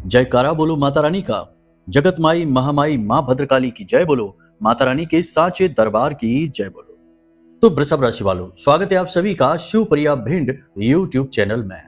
जयकारा बोलो माता रानी का। जगत माई महामाई माँ भद्रकाली की जय बोलो। माता रानी के साचे दरबार की जय बोलो। तो वृषभ राशि वालों, स्वागत है आप सभी का शिवप्रिया भिंड यूट्यूब चैनल में।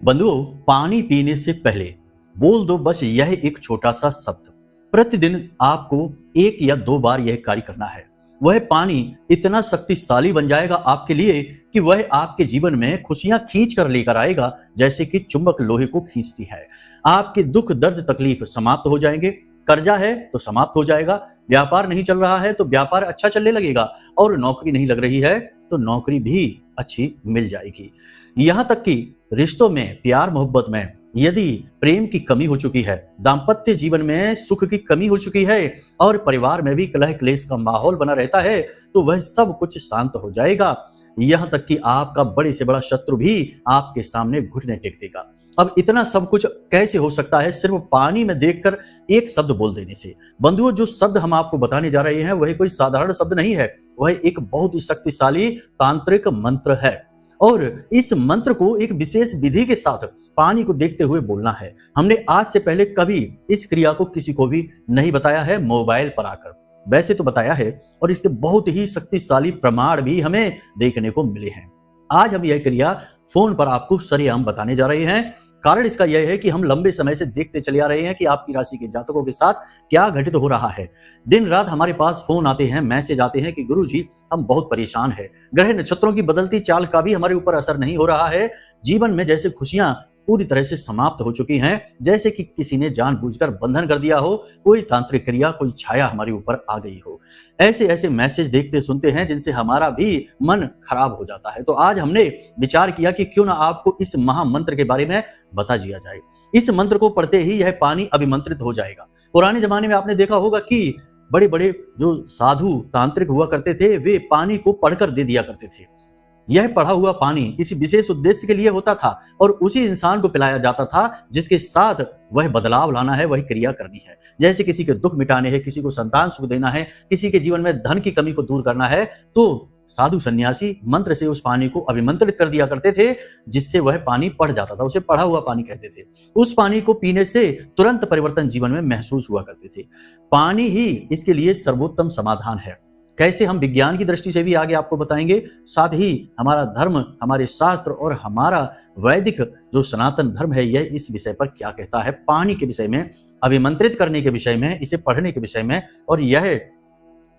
बंधुओं, पानी पीने से पहले बोल दो बस यह एक छोटा सा शब्द। प्रतिदिन आपको एक या दो बार यह कार्य करना है। वह पानी इतना शक्तिशाली बन जाएगा आपके लिए कि वह आपके जीवन में खुशियां खींच कर लेकर आएगा, जैसे कि चुंबक लोहे को खींचती है। आपके दुख दर्द तकलीफ समाप्त हो जाएंगे। कर्जा है तो समाप्त हो जाएगा। व्यापार नहीं चल रहा है तो व्यापार अच्छा चलने लगेगा, और नौकरी नहीं लग रही है तो नौकरी भी अच्छी मिल जाएगी। यहां तक कि रिश्तों में, प्यार मोहब्बत में यदि प्रेम की कमी हो चुकी है, दाम्पत्य जीवन में सुख की कमी हो चुकी है, और परिवार में भी कलह क्लेश का माहौल बना रहता है, तो वह सब कुछ शांत हो जाएगा। यहां तक कि आपका बड़े से बड़ा शत्रु भी आपके सामने घुटने टेक देगा। अब इतना सब कुछ कैसे हो सकता है? सिर्फ पानी में देखकर एक शब्द बोल देने से। बंधुओं, जो शब्द हम आपको बताने जा रहे हैं वह कोई साधारण शब्द नहीं है, वह एक बहुत ही शक्तिशाली तांत्रिक मंत्र है। और इस मंत्र को एक विशेष विधि के साथ पानी को देखते हुए बोलना है। हमने आज से पहले कभी इस क्रिया को किसी को भी नहीं बताया है मोबाइल पर आकर। वैसे तो बताया है, और इसके बहुत ही शक्तिशाली प्रमाण भी हमें देखने को मिले हैं। आज हम यह क्रिया फोन पर आपको सरेआम बताने जा रहे हैं। कारण इसका यह है कि हम लंबे समय से देखते चले आ रहे हैं कि आपकी राशि के जातकों के साथ क्या घटित हो रहा है। दिन रात हमारे पास फोन आते हैं, मैसेज आते हैं कि गुरुजी हम बहुत परेशान हैं। ग्रह नक्षत्रों की बदलती चाल का भी हमारे ऊपर असर नहीं हो रहा है। जीवन में जैसे खुशियां पूरी तरह से समाप्त हो चुकी हैं, जैसे कि किसी ने जानबूझकर बंधन कर दिया हो, कोई तांत्रिक क्रिया, कोई छाया हमारे ऊपर आ गई हो। ऐसे ऐसे मैसेज देखते सुनते हैं जिनसे हमारा भी मन खराब हो जाता है। तो आज हमने विचार किया कि क्यों ना आपको इस महामंत्र के बारे में बता दिया जाए। इस मंत्र को पढ़ते ही यह पानी अभिमंत्रित हो जाएगा। पुराने जमाने में आपने देखा होगा कि बड़े बड़े जो साधु तांत्रिक हुआ करते थे, वे पानी को पढ़कर दे दिया करते थे। यह पढ़ा हुआ पानी किसी विशेष उद्देश्य के लिए होता था, और उसी इंसान को पिलाया जाता था जिसके साथ वह बदलाव लाना है, वह क्रिया करनी है। जैसे किसी के दुख मिटाने हैं, किसी को संतान सुख देना है, किसी के जीवन में धन की कमी को दूर करना है, तो साधु सन्यासी मंत्र से उस पानी को अभिमंत्रित कर दिया करते थे, जिससे वह पानी पढ़ जाता था। उसे पढ़ा हुआ पानी कहते थे। उस पानी को पीने से तुरंत परिवर्तन जीवन में महसूस हुआ करते थे। पानी ही इसके लिए सर्वोत्तम समाधान है। कैसे, हम विज्ञान की दृष्टि से भी आगे आपको बताएंगे। साथ ही हमारा धर्म, हमारे शास्त्र और हमारा वैदिक जो सनातन धर्म है, यह इस विषय पर क्या कहता है, पानी के विषय में, अभिमंत्रित करने के विषय में, इसे पढ़ने के विषय में, और यह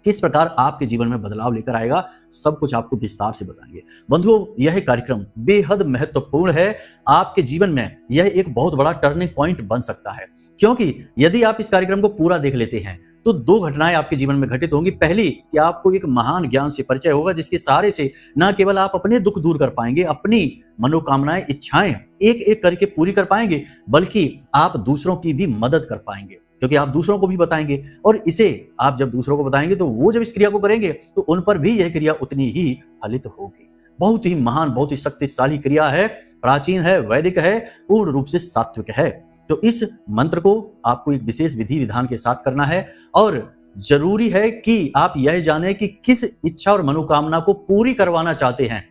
किस प्रकार आपके जीवन में बदलाव लेकर आएगा, सब कुछ आपको विस्तार से बताएंगे। बंधुओं, यह कार्यक्रम बेहद महत्वपूर्ण है। आपके जीवन में यह एक बहुत बड़ा टर्निंग पॉइंट बन सकता है, क्योंकि यदि आप इस कार्यक्रम को पूरा देख लेते हैं तो दो घटनाएं आपके जीवन में घटित होंगी। पहली कि आपको एक महान ज्ञान से परिचय होगा, जिसके सहारे से न केवल आप अपने दुख दूर कर पाएंगे, अपनी मनोकामनाएं, इच्छाएं एक एक करके पूरी कर पाएंगे, बल्कि आप दूसरों की भी मदद कर पाएंगे, क्योंकि आप दूसरों को भी बताएंगे। और इसे आप जब दूसरों को बताएंगे तो वो जब इस क्रिया को करेंगे तो उन पर भी यह क्रिया उतनी ही फलित होगी। बहुत ही महान, बहुत ही शक्तिशाली क्रिया है, प्राचीन है, वैदिक है, पूर्ण रूप से सात्विक है। तो इस मंत्र को आपको एक विशेष विधि विधान के साथ करना है, और जरूरी है कि आप यह जानें कि किस इच्छा और मनोकामना को पूरी करवाना चाहते हैं,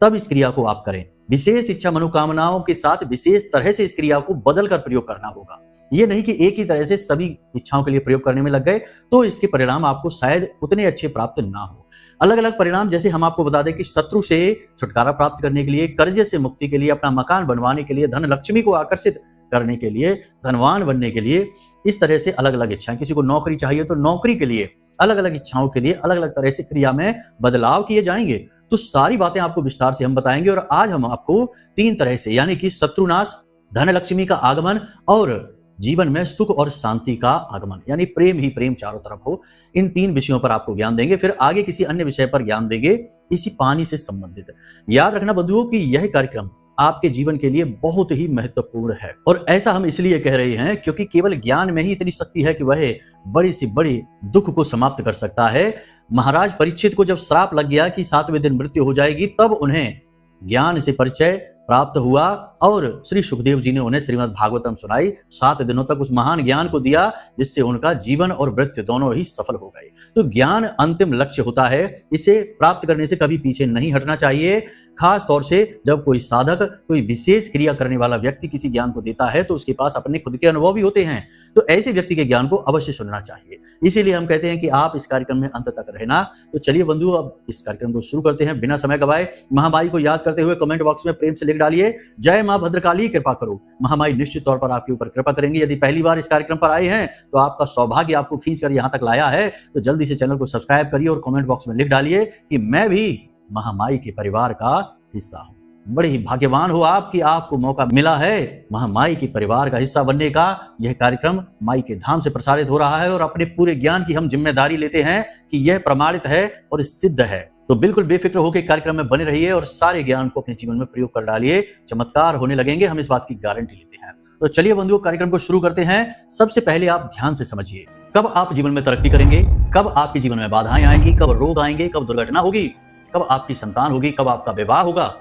तब इस क्रिया को आप करें। विशेष इच्छा मनोकामनाओं के साथ विशेष तरह से इस क्रिया को बदल कर प्रयोग करना होगा। ये नहीं कि एक ही तरह से सभी इच्छाओं के लिए प्रयोग करने में लग गए तो इसके परिणाम आपको शायद उतने अच्छे प्राप्त ना हो। अलग अलग परिणाम, जैसे हम आपको बता दें कि शत्रु से छुटकारा प्राप्त करने के लिए, कर्जे से मुक्ति के लिए, अपना मकान बनवाने के लिए, धन लक्ष्मी को आकर्षित करने के लिए, धनवान बनने के लिए, इस तरह से अलग अलग इच्छाएं। किसी को नौकरी चाहिए तो नौकरी के लिए, अलग अलग इच्छाओं के लिए अलग अलग तरह से क्रिया में बदलाव किए जाएंगे। तो सारी बातें आपको विस्तार से हम बताएंगे। और आज हम आपको तीन तरह से, यानी कि शत्रुनाश, धन लक्ष्मी का आगमन और जीवन में सुख और शांति का आगमन, यानी प्रेम ही प्रेम चारों तरफ हो, इन तीन विषयों पर आपको ज्ञान देंगे। फिर आगे किसी अन्य विषय पर ज्ञान देंगे इसी पानी से संबंधित। याद रखना बंधुओं कि यह कार्यक्रम आपके जीवन के लिए बहुत ही महत्वपूर्ण है, और ऐसा हम इसलिए कह रहे हैं क्योंकि केवल ज्ञान में ही इतनी शक्ति है कि वह बड़ी से बड़ी दुख को समाप्त कर सकता है। महाराज परीक्षित को जब श्राप लग गया कि 7वें दिन मृत्यु हो जाएगी, तब उन्हें ज्ञान से परिचय प्राप्त हुआ, और श्री सुखदेव जी ने उन्हें श्रीमद् भागवतम सुनाई। 7 दिनों तक उस महान ज्ञान को दिया, जिससे उनका जीवन और मृत्यु दोनों ही सफल हो गए। तो ज्ञान अंतिम लक्ष्य होता है, इसे प्राप्त करने से कभी पीछे नहीं हटना चाहिए। खास तौर से जब कोई साधक कोई विशेष क्रिया करने वाला व्यक्ति किसी ज्ञान को देता है तो उसके पास अपने खुद के अनुभव भी होते हैं, तो ऐसे व्यक्ति के ज्ञान को अवश्य सुनना चाहिए। इसीलिए हम कहते हैं कि आप इस कार्यक्रम में अंत तक रहना। तो चलिए बंधु, अब इस कार्यक्रम को शुरू करते हैं बिना समय गवाए। महामाई को याद करते हुए कमेंट बॉक्स में प्रेम से लिख डालिए, जय मां भद्रकाली कृपा करो। महामाई निश्चित तौर पर आपके ऊपर कृपा करेंगी। यदि पहली बार इस कार्यक्रम पर आए हैं तो आपका सौभाग्य आपको खींचकर यहाँ तक लाया है, तो जल्दी से चैनल को सब्सक्राइब करिए और कमेंट बॉक्स में लिख डालिए कि मैं भी महामाई के परिवार का हिस्सा हूं। बड़े ही भाग्यवान हो आप कि आपको मौका मिला है महामाई के परिवार का हिस्सा बनने का। यह कार्यक्रम माई के धाम से प्रसारित हो रहा है और अपने पूरे ज्ञान की हम जिम्मेदारी लेते हैं कि यह प्रमाणित है और सिद्ध है। तो बिल्कुल बेफिक्र होकर कार्यक्रम में बने रहिए और सारे ज्ञान को अपने जीवन में प्रयोग कर डालिए। चमत्कार होने लगेंगे, हम इस बात की गारंटी लेते हैं। तो चलिए बंधुओं, कार्यक्रम को शुरू करते हैं। सबसे पहले आप ध्यान से समझिए, कब आप जीवन में तरक्की करेंगे, कब आपके जीवन में बाधाएं आएंगी, कब रोग आएंगे, कब दुर्घटना होगी, कब आपकी संतान होगी, कब आपका विवाह होगा,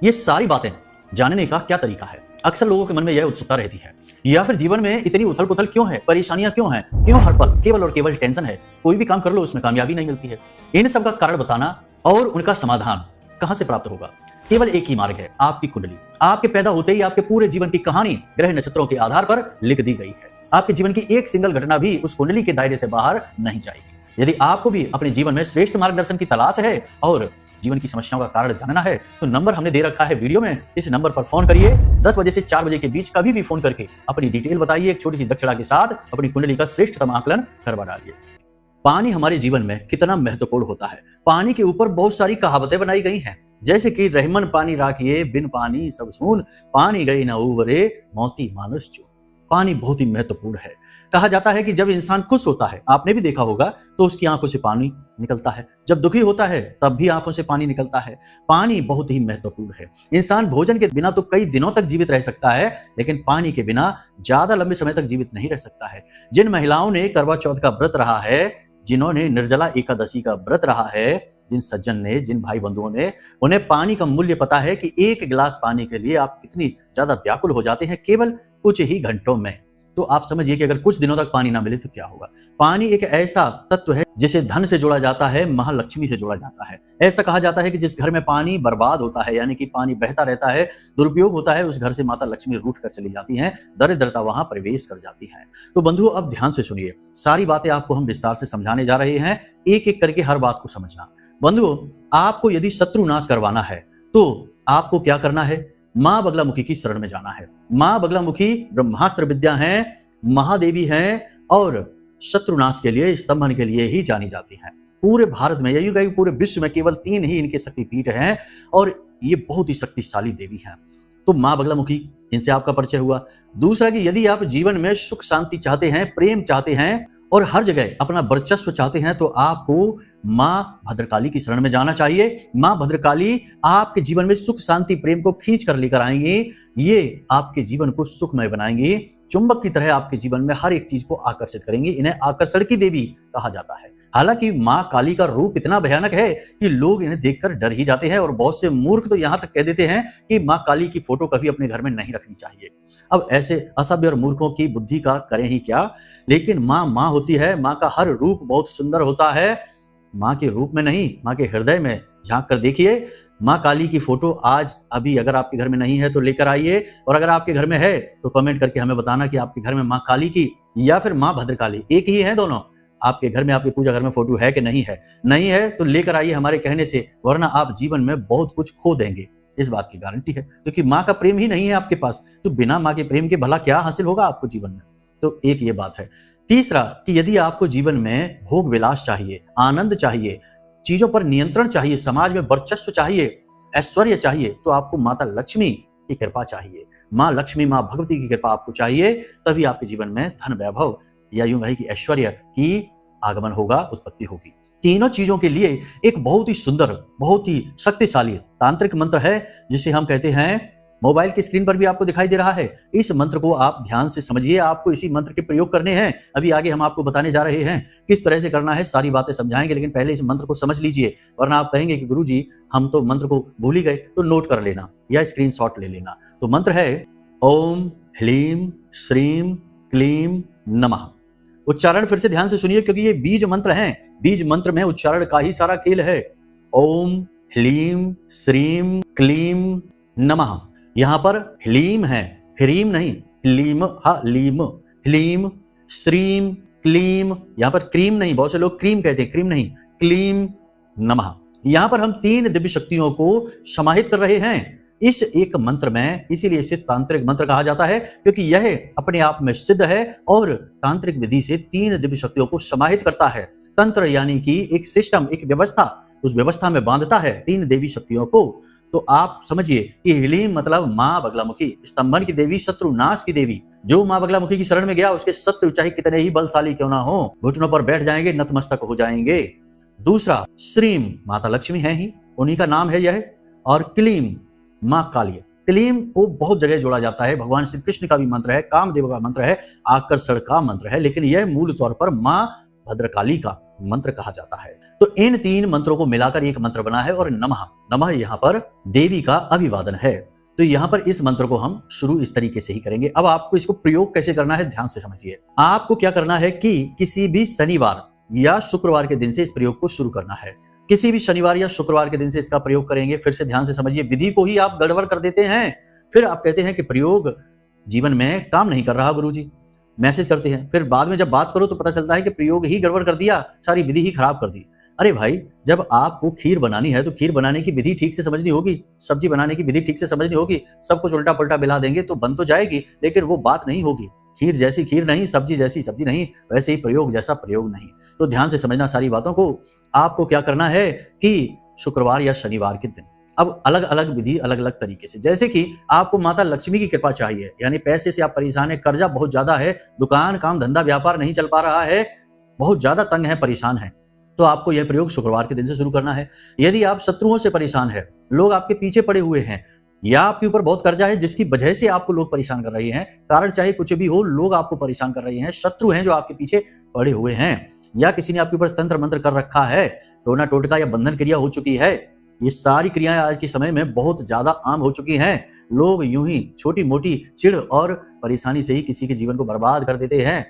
ये सारी बातें जानने का क्या तरीका है। अक्सर लोगों के मन में यह उत्सुकता रहती है, या फिर जीवन में इतनी उथल पुथल क्यों है, परेशानियां क्यों हैं, क्यों हर पल केवल और केवल टेंशन है, कोई भी काम कर लो उसमें कामयाबी नहीं मिलती है। इन सब का कारण बताना और उनका समाधान कहां से प्राप्त होगा, केवल एक ही मार्ग है, आपकी कुंडली। आपके पैदा होते ही आपके पूरे जीवन की कहानी ग्रह नक्षत्रों के आधार पर लिख दी गई है। आपके जीवन की एक सिंगल घटना भी उस कुंडली के दायरे से बाहर नहीं जाएगी। यदि आपको भी अपने जीवन में श्रेष्ठ मार्गदर्शन की तलाश है और जीवन की समस्याओं का कारण जानना है, तो नंबर हमने दे रखा है वीडियो में। इस नंबर पर फोन करिए। 10 बजे से 4 बजे के बीच कभी भी फोन करके अपनी डिटेल बताइए। एक छोटी सी दक्षिणा के साथ अपनी कुंडली का श्रेष्ठतम आकलन करवा डालिए। पानी हमारे जीवन में कितना महत्वपूर्ण होता है, पानी के ऊपर बहुत सारी कहावतें बनाई गई हैं, जैसे कि रहमन पानी राखिए, बिन पानी सब सून, पानी गई न उबरे, मोती मानुष चून। पानी बहुत ही महत्वपूर्ण है। कहा जाता है कि जब इंसान खुश होता है, आपने भी देखा होगा, तो उसकी आंखों से पानी निकलता है। जब दुखी होता है तब भी आंखों से पानी निकलता है। पानी बहुत ही महत्वपूर्ण है। इंसान भोजन के बिना तो कई दिनों तक जीवित रह सकता है, लेकिन पानी के बिना ज्यादा लंबे समय तक जीवित नहीं रह सकता है। जिन महिलाओं ने करवा चौथ का व्रत रहा है, जिन्होंने निर्जला एकादशी का व्रत रहा है, जिन सज्जन ने, जिन भाई बंधुओं ने, उन्हें पानी का मूल्य पता है कि एक गिलास पानी के लिए आप कितनी ज्यादा व्याकुल हो जाते हैं केवल कुछ ही घंटों में। तो आप समझिए कि अगर कुछ दिनों तक पानी ना मिले तो क्या होगा। पानी एक ऐसा तत्व है जिसे धन से जोड़ा जाता है, महालक्ष्मी से जोड़ा जाता है। ऐसा कहा जाता है कि जिस घर में पानी बर्बाद होता है, यानी कि पानी बहता रहता है, दुरुपयोग होता है, उस घर से माता लक्ष्मी रूठ कर चली जाती हैं, दरिद्रता वहां प्रवेश कर जाती है। तो बंधुओं, अब ध्यान से सुनिए, सारी बातें आपको हम विस्तार से समझाने जा रहे हैं, एक एक करके हर बात को समझना। बंधुओं, आपको यदि शत्रु नाश करवाना है तो आपको क्या करना है, मां बगलामुखी की शरण में जाना है। मां बगलामुखी ब्रह्मास्त्र विद्या हैं, महादेवी हैं और शत्रुनाश के लिए, स्तंभन के लिए ही जानी जाती हैं। पूरे भारत में, यही कहीं पूरे विश्व में केवल 3 ही इनके शक्तिपीठ हैं और ये बहुत ही शक्तिशाली देवी हैं। तो मां बगलामुखी, इनसे आपका परिचय हुआ। दूसरा कि यदि आप जीवन में सुख शांति चाहते हैं, प्रेम चाहते हैं और हर जगह अपना वर्चस्व चाहते हैं, तो आपको मां भद्रकाली की शरण में जाना चाहिए। मां भद्रकाली आपके जीवन में सुख शांति प्रेम को खींच कर लेकर आएंगी। ये आपके जीवन को सुखमय बनाएंगी, चुंबक की तरह आपके जीवन में हर एक चीज को आकर्षित करेंगी। इन्हें आकर्षण की देवी कहा जाता है। हालांकि मां काली का रूप इतना भयानक है कि लोग इन्हें देखकर डर ही जाते हैं और बहुत से मूर्ख तो यहां तक कह देते हैं कि मां काली की फोटो कभी अपने घर में नहीं रखनी चाहिए। अब ऐसे असभ्य और मूर्खों की बुद्धि का करें ही क्या, लेकिन मां होती है। मां का हर रूप बहुत सुंदर होता है। मां के रूप में नहीं, मां के हृदय में झांक कर देखिए। मां काली की फोटो आज अभी अगर आपके घर में नहीं है तो लेकर आइए, और अगर आपके घर में है तो कमेंट करके हमें बताना कि आपके घर में मां काली की या फिर मां भद्रकाली एक ही है, दोनों आपके घर में, आपके पूजा घर में फोटो है कि नहीं है। नहीं है तो लेकर आइए हमारे कहने से, वरना आप जीवन में बहुत कुछ खो देंगे, इस बात की गारंटी है। क्योंकि मां का प्रेम ही नहीं है आपके पास, तो बिना मां के प्रेम के भला क्या हासिल होगा आपको जीवन में। तो एक ये बात है। तीसरा कि यदि आपको जीवन में भोग विलास चाहिए, आनंद चाहिए, चीजों पर नियंत्रण चाहिए, समाज में वर्चस्व चाहिए, ऐश्वर्य चाहिए, तो आपको माता लक्ष्मी की कृपा चाहिए। मां लक्ष्मी, मां भगवती की कृपा आपको चाहिए, तभी आपके जीवन में धन वैभव या यूं कहें कि ऐश्वर्य की आगमन होगा, उत्पत्ति होगी। तीनों चीजों के लिए एक बहुत ही सुंदर, बहुत ही शक्तिशाली तांत्रिक मंत्र है, जिसे हम कहते हैं, मोबाइल की स्क्रीन पर भी आपको दिखाई दे रहा है। इस मंत्र को आप ध्यान से समझिए, आपको इसी मंत्र के प्रयोग करने हैं। अभी आगे हम आपको बताने जा रहे हैं किस तरह से करना है, सारी बातें समझाएंगे, लेकिन पहले इस मंत्र को समझ लीजिए, वरना आप कहेंगे कि गुरुजी हम तो मंत्र को भूल ही गए। तो नोट कर लेना या स्क्रीनशॉट ले लेना। तो मंत्र है ओम ह्लीम श्रीम क्लीम नमः। उच्चारण फिर से ध्यान से सुनिए, क्योंकि ये बीज मंत्र हैं। बीज मंत्र में उच्चारण का ही सारा खेल है। ओम ह्लीम श्रीम क्लीम नमः। यहां पर ह्लीम है, ह्रीम नहीं, ह्लीम, ह्लीम, ह्लीम, श्रीम, क्लीम। यहां पर क्रीम नहीं, बहुत से लोग क्रीम कहते हैं, क्रीम नहीं, क्लीम नमः। यहां पर हम 3 दिव्य शक्तियों को समाहित कर रहे हैं इस एक मंत्र में, इसीलिए इसे तांत्रिक मंत्र कहा जाता है, क्योंकि यह अपने आप में सिद्ध है और तांत्रिक विधि से 3 दिव्य शक्तियों को समाहित करता है। तंत्र यानी कि एक सिस्टम, एक व्यवस्था, उस व्यवस्था में बांधता है 3 देवी शक्तियों को। तो आप समझिए कि ह्लीम मतलब मां बगलामुखी, स्तंभन की देवी, शत्रुनाश की देवी। जो मां बगलामुखी की शरण में गया उसके शत्रु चाहे कितने ही बलशाली क्यों ना हो, घुटनों पर बैठ जाएंगे, नतमस्तक हो जाएंगे। दूसरा श्रीम, माता लक्ष्मी है ही, उन्हीं का नाम है यह। और क्लीम, मां काली। क्लीम को बहुत जगह जोड़ा जाता है, भगवान श्री कृष्ण का भी मंत्र है, कामदेव का मंत्र है, आकर्षण का मंत्र है, लेकिन यह मूल तौर पर मां भद्रकाली का मंत्र कहा जाता है। तो इन 3 मंत्रों को मिलाकर एक मंत्र बना है। और नमः, नमः यहाँ पर देवी का अभिवादन है। तो यहाँ पर इस मंत्र को हम शुरू इस तरीके से ही करेंगे। अब आपको इसको प्रयोग कैसे करना है ध्यान से समझिए। आपको क्या करना है कि किसी भी शनिवार या शुक्रवार के दिन से इस प्रयोग को शुरू करना है। किसी भी शनिवार या शुक्रवार के दिन से इसका प्रयोग करेंगे। फिर से ध्यान से समझिए, विधि को ही आप गड़बड़ कर देते हैं। फिर आप कहते हैं कि प्रयोग जीवन में काम नहीं कर रहा गुरुजी, मैसेज करते हैं, फिर बाद में जब बात करो तो पता चलता है कि प्रयोग ही गड़बड़ कर दिया, सारी विधि ही खराब कर दी। अरे भाई, जब आपको खीर बनानी है तो खीर बनाने की विधि ठीक से समझनी होगी, सब्जी बनाने की विधि ठीक से समझनी होगी। सब कुछ उल्टा पुल्टा मिला देंगे तो बन तो जाएगी, लेकिन वो बात नहीं होगी। खीर जैसी खीर नहीं, सब्जी जैसी सब्जी नहीं, वैसे ही प्रयोग जैसा प्रयोग नहीं। तो ध्यान से समझना सारी बातों को। आपको क्या करना है कि शुक्रवार या शनिवार के दिन, अब अलग अलग विधि, अलग अलग तरीके से, जैसे कि आपको माता लक्ष्मी की कृपा चाहिए, यानी पैसे से आप परेशान है, कर्जा बहुत ज्यादा है, दुकान काम धंधा व्यापार नहीं चल पा रहा है, बहुत ज्यादा तंग है, परेशान है, तो आपको यह प्रयोग शुक्रवार के दिन से शुरू करना है। यदि आप शत्रुओं से परेशान है, लोग आपके पीछे पड़े हुए हैं, या आपके ऊपर बहुत कर्जा है जिसकी वजह से आपको लोग परेशान कर रहे हैं, कारण चाहे कुछ भी हो, लोग आपको परेशान कर रहे हैं, शत्रु हैं जो आपके पीछे पड़े हुए हैं, या किसी ने आपके ऊपर तंत्र मंत्र कर रखा है, टोना टोटका या बंधन क्रिया हो चुकी है। ये सारी क्रियाएं आज के समय में बहुत ज्यादा आम हो चुकी हैं। लोग यूं ही छोटी मोटी चिढ़ और परेशानी से ही किसी के जीवन को बर्बाद कर देते हैं,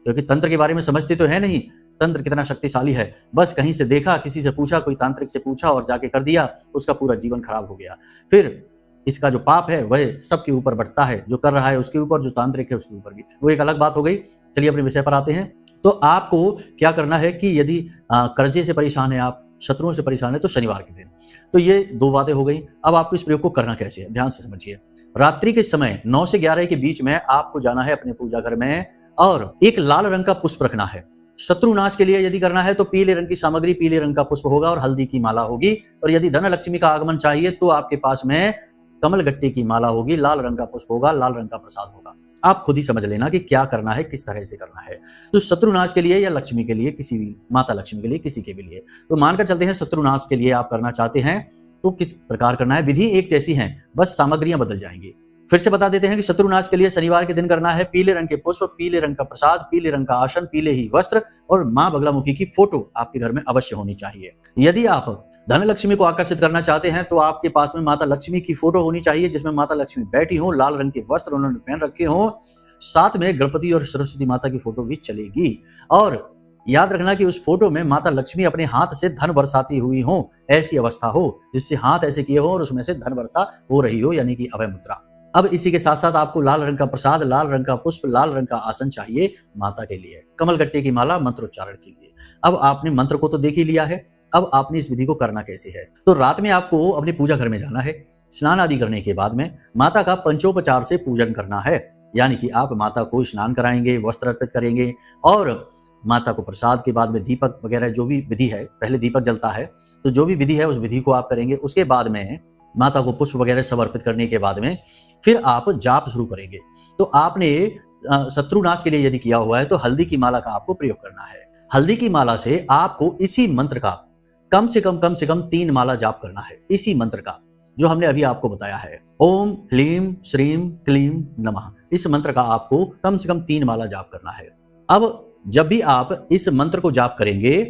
क्योंकि तंत्र के बारे में समझते तो है नहीं, तंत्र कितना शक्तिशाली है। बस कहीं से देखा, किसी से पूछा, कोई तांत्रिक से पूछा और जाके कर दिया, उसका पूरा जीवन खराब हो गया। फिर इसका जो पाप है वह सबके ऊपर बढ़ता है, जो कर रहा है उसके ऊपर, जो तांत्रिक है उसके ऊपर भी। वो एक अलग बात हो गई। चलिए अपने विषय पर आते हैं। तो आपको क्या करना है कि यदि कर्जे से परेशान है, आप शत्रुओं से परेशान है, तो शनिवार के दिन। तो ये 2 बातें हो गई। अब आपको इस प्रयोग को करना कैसे है ध्यान से समझिए। रात्रि के समय 9 से 11 के बीच में आपको जाना है अपने पूजा घर में और एक लाल रंग का पुष्प रखना है। शत्रुनाश के लिए यदि करना है तो पीले रंग की सामग्री, पीले रंग का पुष्प होगा और हल्दी की माला होगी। और यदि धन लक्ष्मी का आगमन चाहिए तो आपके पास में कमल गट्टे की माला होगी, लाल रंग का पुष्प होगा, लाल रंग का प्रसाद होगा। आप खुद ही समझ लेना कि क्या करना है, किस तरह से करना है। तो शत्रुनाश के लिए या लक्ष्मी के लिए, किसी भी माता लक्ष्मी के लिए, किसी के भी लिए, तो मानकर चलते हैं शत्रुनाश के लिए आप करना चाहते हैं तो किस प्रकार करना है। विधि एक जैसी है, बस सामग्रियां बदल जाएंगी। फिर से बता देते हैं कि शत्रुनाश के लिए शनिवार के दिन करना है पीले रंग के पुष्प, पीले रंग का प्रसाद, पीले रंग का आसन, पीले ही वस्त्र और मां बगलामुखी की फोटो आपके घर में अवश्य होनी चाहिए। यदि आप धन लक्ष्मी को आकर्षित करना चाहते हैं तो आपके पास में माता लक्ष्मी की फोटो होनी चाहिए, जिसमें माता लक्ष्मी बैठी हो, लाल रंग के वस्त्र उन्होंने पहन रखे हो, साथ में गणपति और सरस्वती माता की फोटो भी चलेगी। और याद रखना कि उस फोटो में माता लक्ष्मी अपने हाथ से धन बरसाती हुई हो, ऐसी अवस्था हो जिससे हाथ ऐसे किए हो और उसमें से धन वर्षा हो रही हो, यानी कि अभय मुद्रा। अब इसी के साथ साथ आपको लाल रंग का प्रसाद, लाल रंग का पुष्प, लाल रंग का आसन चाहिए माता के लिए, कमल गट्टे की माला मंत्रोच्चारण के लिए। अब आपने मंत्र को तो देख ही लिया है, अब आपने इस विधि को करना कैसे है। तो रात में आपको अपने पूजा घर में जाना है, स्नान आदि करने के बाद में माता का पंचोपचार से पूजन करना है, यानी कि आप माता को स्नान कराएंगे, वस्त्र अर्पित करेंगे और माता को प्रसाद के बाद में दीपक वगैरह जो भी विधि है, पहले दीपक जलता है, तो जो भी विधि है उस विधि को आप करेंगे। उसके बाद में माता को पुष्प वगैरह सब अर्पित करने के बाद में फिर आप जाप शुरू करेंगे। तो आपने शत्रुनाश के लिए यदि किया हुआ है तो हल्दी की माला का आपको प्रयोग करना है। हल्दी की माला से आपको इसी मंत्र का कम से कम 3 माला जाप करना है, इसी मंत्र का जो हमने अभी आपको बताया है, ओम ह्लीम श्रीम क्लीम नमः। इस मंत्र का आपको कम से कम 3 माला जाप करना है। अब जब भी आप इस मंत्र को जाप करेंगे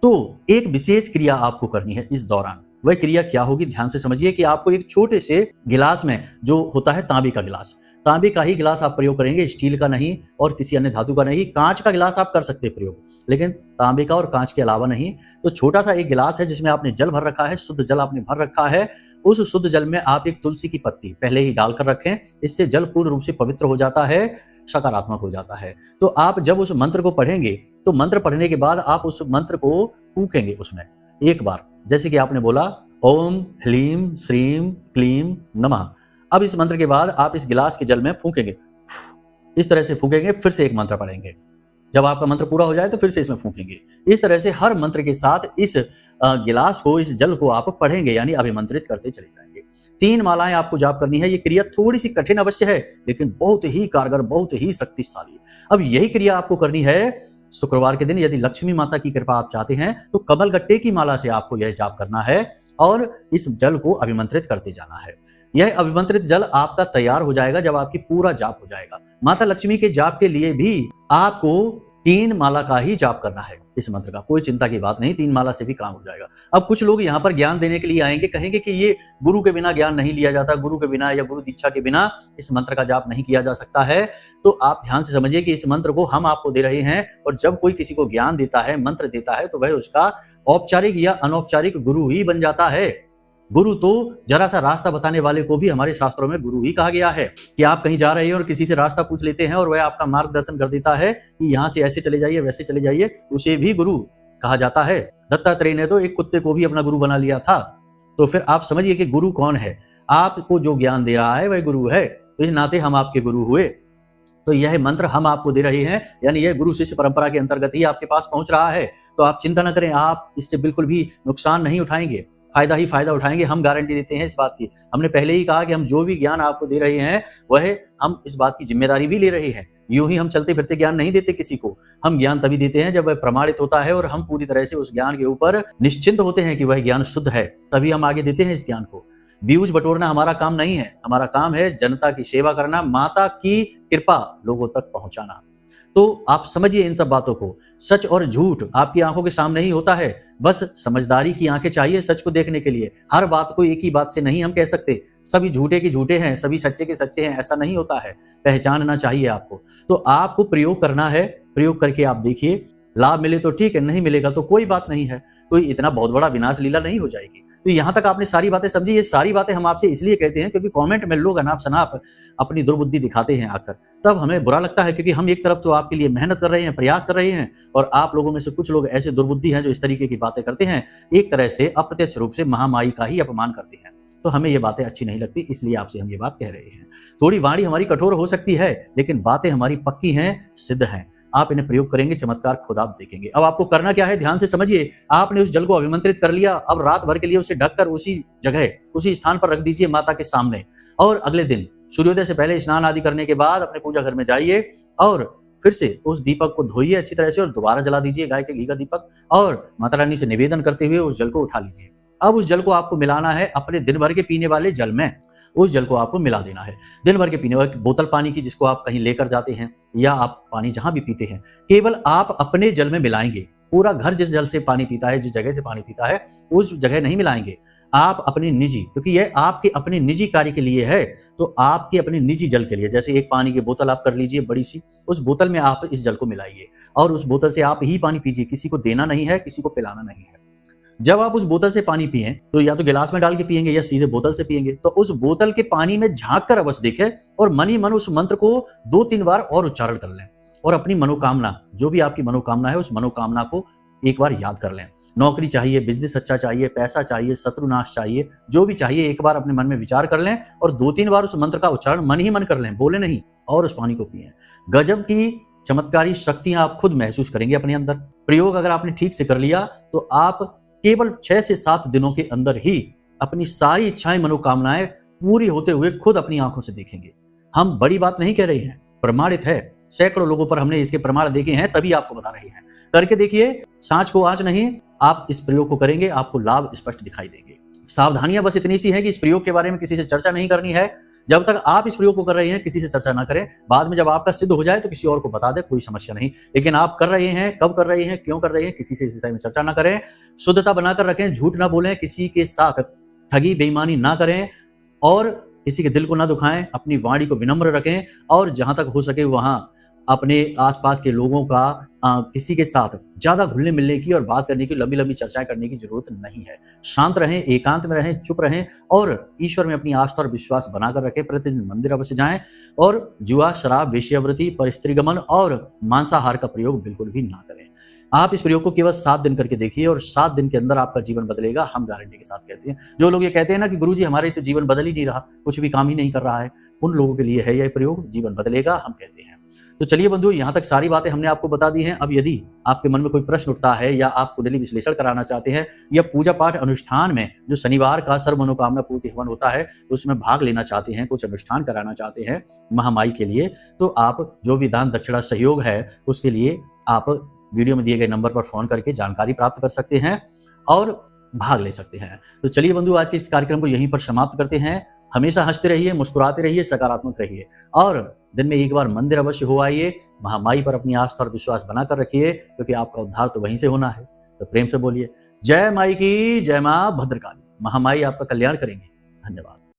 तो एक विशेष क्रिया आपको करनी है इस दौरान। वह क्रिया क्या होगी ध्यान से समझिए कि आपको एक छोटे से गिलास में, जो होता है तांबे का गिलास, तांबे का ही गिलास आप प्रयोग करेंगे, स्टील का नहीं और किसी अन्य धातु का नहीं। कांच का गिलास आप कर सकते हैं प्रयोग, लेकिन तांबे का और कांच के अलावा नहीं। तो छोटा सा एक गिलास है जिसमें आपने जल भर रखा है, शुद्ध जल आपने भर रखा है उस शुद्ध जल में आप एक तुलसी की पत्ती पहले ही डालकर रखें। इससे जल पूर्ण रूप से पवित्र हो जाता है, सकारात्मक हो जाता है। तो आप जब उस मंत्र को पढ़ेंगे तो मंत्र पढ़ने के बाद आप उस मंत्र को फूकेंगे उसमें एक बार, जैसे कि आपने बोला ओम ह्लीम श्रीम क्लीम नमः। अब इस मंत्र के बाद आप इस गिलास के जल में फूकेंगे, इस तरह से फूकेंगे, फिर से एक मंत्र पढ़ेंगे। जब आपका मंत्र पूरा हो जाए तो फिर से इसमें फूकेंगे। इस तरह से हर मंत्र के साथ इस गिलास को, इस जल को आप पढ़ेंगे, यानी अभिमंत्रित करते चले जाएंगे। 3 मालाएं आपको जाप करनी है। ये क्रिया थोड़ी सी कठिन अवश्य है, लेकिन बहुत ही कारगर, बहुत ही शक्तिशाली। अब यही क्रिया आपको करनी है शुक्रवार के दिन। यदि लक्ष्मी माता की कृपा आप चाहते हैं तो कमलगट्टे की माला से आपको यह जाप करना है और इस जल को अभिमंत्रित करते जाना है। यह अभिमंत्रित जल आपका तैयार हो जाएगा जब आपकी पूरा जाप हो जाएगा। माता लक्ष्मी के जाप के लिए भी आपको 3 माला का ही जाप करना है इस मंत्र का, कोई चिंता की बात नहीं, 3 माला से भी काम हो जाएगा। अब कुछ लोग यहाँ पर ज्ञान देने के लिए आएंगे, कहेंगे कि ये गुरु के बिना ज्ञान नहीं लिया जाता, गुरु के बिना या गुरु दीक्षा के बिना इस मंत्र का जाप नहीं किया जा सकता है। तो आप ध्यान से समझिए कि इस मंत्र को हम आपको दे रहे हैं, और जब कोई किसी को ज्ञान देता है, मंत्र देता है, तो वह उसका औपचारिक या अनौपचारिक गुरु ही बन जाता है। गुरु तो जरा सा रास्ता बताने वाले को भी हमारे शास्त्रों में गुरु ही कहा गया है। कि आप कहीं जा रहे हैं और किसी से रास्ता पूछ लेते हैं और वह आपका मार्गदर्शन कर देता है कि यहाँ से ऐसे चले जाइए, वैसे चले जाइए, उसे भी गुरु कहा जाता है। दत्तात्रेय ने तो एक कुत्ते को भी अपना गुरु बना लिया था। तो फिर आप समझिए कि गुरु कौन है। आपको जो ज्ञान दे रहा है वह गुरु है, तो इस नाते हम आपके गुरु हुए। तो यह मंत्र हम आपको दे रहे हैं, यानी यह गुरु शिष्य परंपरा के अंतर्गत ही आपके पास पहुंच रहा है। तो आप चिंता न करें, आप इससे बिल्कुल भी नुकसान नहीं उठाएंगे, फायदा ही फायदा उठाएंगे। हम गारंटी देते हैं इस बात की। हमने पहले ही कहा कि हम जो भी ज्ञान आपको दे रहे हैं वह हम इस बात की जिम्मेदारी भी ले रहे हैं। यूं ही हम चलते फिरते ज्ञान नहीं देते किसी को। हम ज्ञान तभी देते हैं जब वह प्रमाणित होता है और हम पूरी तरह से उस ज्ञान के ऊपर निश्चिंत होते हैं कि वह ज्ञान शुद्ध है, तभी हम आगे देते हैं इस ज्ञान को। व्यूज बटोरना हमारा काम नहीं है, हमारा काम है जनता की सेवा करना, माता की कृपा लोगों तक पहुंचाना। तो आप समझिए इन सब बातों को। सच और झूठ आपकी आंखों के सामने ही होता है, बस समझदारी की आंखें चाहिए सच को देखने के लिए। हर बात को एक ही बात से नहीं हम कह सकते, सभी झूठे के झूठे हैं, सभी सच्चे के सच्चे हैं, ऐसा नहीं होता है। पहचानना चाहिए आपको। तो आपको प्रयोग करना है, प्रयोग करके आप देखिए, लाभ मिले तो ठीक है, नहीं मिलेगा तो कोई बात नहीं है, कोई इतना बहुत बड़ा विनाश लीला नहीं हो जाएगी। तो यहाँ तक आपने सारी बातें समझी। ये सारी बातें हम आपसे इसलिए कहते हैं क्योंकि कमेंट में लोग अनाप शनाप अपनी दुर्बुद्धि दिखाते हैं आकर, तब हमें बुरा लगता है। क्योंकि हम एक तरफ तो आपके लिए मेहनत कर रहे हैं, प्रयास कर रहे हैं, और आप लोगों में से कुछ लोग ऐसे दुर्बुद्धि हैं जो इस तरीके की बातें करते हैं, एक तरह से अप्रत्यक्ष रूप से महामाई का ही अपमान करते हैं। तो हमें ये बातें अच्छी नहीं लगती, इसलिए आपसे हम ये बात कह रहे हैं। थोड़ी वाणी हमारी कठोर हो सकती है, लेकिन बातें हमारी पक्की हैं, सिद्ध हैं। आप इन्हें प्रयोग करेंगे, चमत्कार खुद आप देखेंगे। अब आपको करना क्या है, ध्यान से समझिए। आपने उस जल को अभिमंत्रित कर लिया, अब रात भर के लिए उसे ढककर उसी जगह, उसी स्थान पर रख दीजिए माता के सामने। और अगले दिन सूर्योदय से पहले स्नान आदि करने के बाद अपने पूजा घर में जाइए और फिर से उस दीपक को धोइए अच्छी तरह से और दोबारा जला दीजिए, गाय के घी का दीपक, और माता रानी से निवेदन करते हुए उस जल को उठा लीजिए। अब उस जल को आपको मिलाना है अपने दिन भर के पीने वाले जल में। उस जल को आपको मिला देना है दिन भर के पीने वाले बोतल पानी की, जिसको आप कहीं लेकर जाते हैं या आप पानी जहां भी पीते हैं, केवल आप अपने जल में मिलाएंगे। पूरा घर जिस जल से पानी पीता है, जिस जगह से पानी पीता है, उस जगह नहीं मिलाएंगे। आप अपने निजी, क्योंकि यह आपके अपने निजी कार्य के लिए है, तो आपके अपने निजी जल के लिए, जैसे एक पानी की बोतल आप कर लीजिए बड़ी सी, उस बोतल में आप इस जल को मिलाइए और उस बोतल से आप ही पानी पीजिए। किसी को देना नहीं है, किसी को पिलाना नहीं है। जब आप उस बोतल से पानी पिए तो या तो गिलास में डाल के पिएंगे या सीधे बोतल से पिएंगे, तो उस बोतल के पानी में झांक कर अवश्य देखें और मन ही मन उस मंत्र को 2-3 बार और उच्चारण कर लें और अपनी मनोकामना, जो भी आपकी मनोकामना है, उस मनोकामना को एक बार याद कर लें। नौकरी चाहिए, बिजनेस अच्छा चाहिए, पैसा चाहिए, शत्रुनाश चाहिए, जो भी चाहिए, एक बार अपने मन में विचार कर लें और 2-3 बार उस मंत्र का उच्चारण मन ही मन कर लें, बोले नहीं, और उस पानी को पिए। गजब की चमत्कारी शक्तियां आप खुद महसूस करेंगे अपने अंदर। प्रयोग अगर आपने ठीक से कर लिया तो आप केवल 6 से 7 दिनों के अंदर ही अपनी सारी इच्छाएं, मनोकामनाएं पूरी होते हुए खुद अपनी आंखों से देखेंगे। हम बड़ी बात नहीं कह रहे हैं, प्रमाणित है। सैकड़ों लोगों पर हमने इसके प्रमाण देखे हैं, तभी आपको बता रहे हैं। करके देखिए, सांच को आंच नहीं। आप इस प्रयोग को करेंगे, आपको लाभ स्पष्ट दिखाई देंगे। सावधानियां बस इतनी सी है कि इस प्रयोग के बारे में किसी से चर्चा नहीं करनी है। जब तक आप इस प्रयोग को कर रहे हैं, किसी से चर्चा ना करें। बाद में जब आपका सिद्ध हो जाए तो किसी और को बता दे, कोई समस्या नहीं। लेकिन आप कर रहे हैं, कब कर रहे हैं, क्यों कर रहे हैं, किसी से इस विषय में चर्चा ना करें। शुद्धता बनाकर रखें, झूठ ना बोलें, किसी के साथ ठगी बेईमानी ना करें और किसी के दिल को ना दुखाएं। अपनी वाणी को विनम्र रखें और जहां तक हो सके वहां अपने आसपास के लोगों का किसी के साथ ज्यादा घुलने मिलने की और बात करने की, लंबी लंबी चर्चाएं करने की जरूरत नहीं है। शांत रहें, एकांत में रहें, चुप रहें और ईश्वर में अपनी आस्था और विश्वास बनाकर रखें। प्रतिदिन मंदिर अवश्य जाएं और जुआ, शराब, वेश्यावृत्ति, परस्त्रीगमन और मांसाहार का प्रयोग बिल्कुल भी ना करें। आप इस प्रयोग को केवल 7 दिन करके देखिए और 7 दिन के अंदर आपका जीवन बदलेगा, हम गारंटी के साथ कहते हैं। जो लोग ये कहते हैं ना कि गुरुजी हमारे तो जीवन बदल ही नहीं रहा, कुछ भी काम ही नहीं कर रहा है, उन लोगों के लिए है यह प्रयोग, जीवन बदलेगा, हम कहते हैं। तो चलिए बंधु, यहाँ तक सारी बातें हमने आपको बता दी हैं। अब यदि आपके मन में कोई प्रश्न उठता है या आप कुंडली विश्लेषण कराना चाहते हैं या पूजा पाठ अनुष्ठान में जो शनिवार का सर्व मनोकामना पूर्ति हवन होता है उसमें भाग लेना चाहते हैं, कुछ अनुष्ठान कराना चाहते हैं महामाई के लिए, तो आप जो भी दान दक्षिणा सहयोग है उसके लिए आप वीडियो में दिए गए नंबर पर फोन करके जानकारी प्राप्त कर सकते हैं और भाग ले सकते हैं। तो चलिए बंधु, आज के इस कार्यक्रम को यहीं पर समाप्त करते हैं। हमेशा हंसते रहिए, मुस्कुराते रहिए, सकारात्मक रहिए और दिन में एक बार मंदिर अवश्य हो आइए। महामाई पर अपनी आस्था और विश्वास बनाकर रखिए, क्योंकि आपका उद्धार तो वहीं से होना है। तो प्रेम से बोलिए जय माई की, जय मां भद्रकाली। महामाई आपका कल्याण करेंगे। धन्यवाद।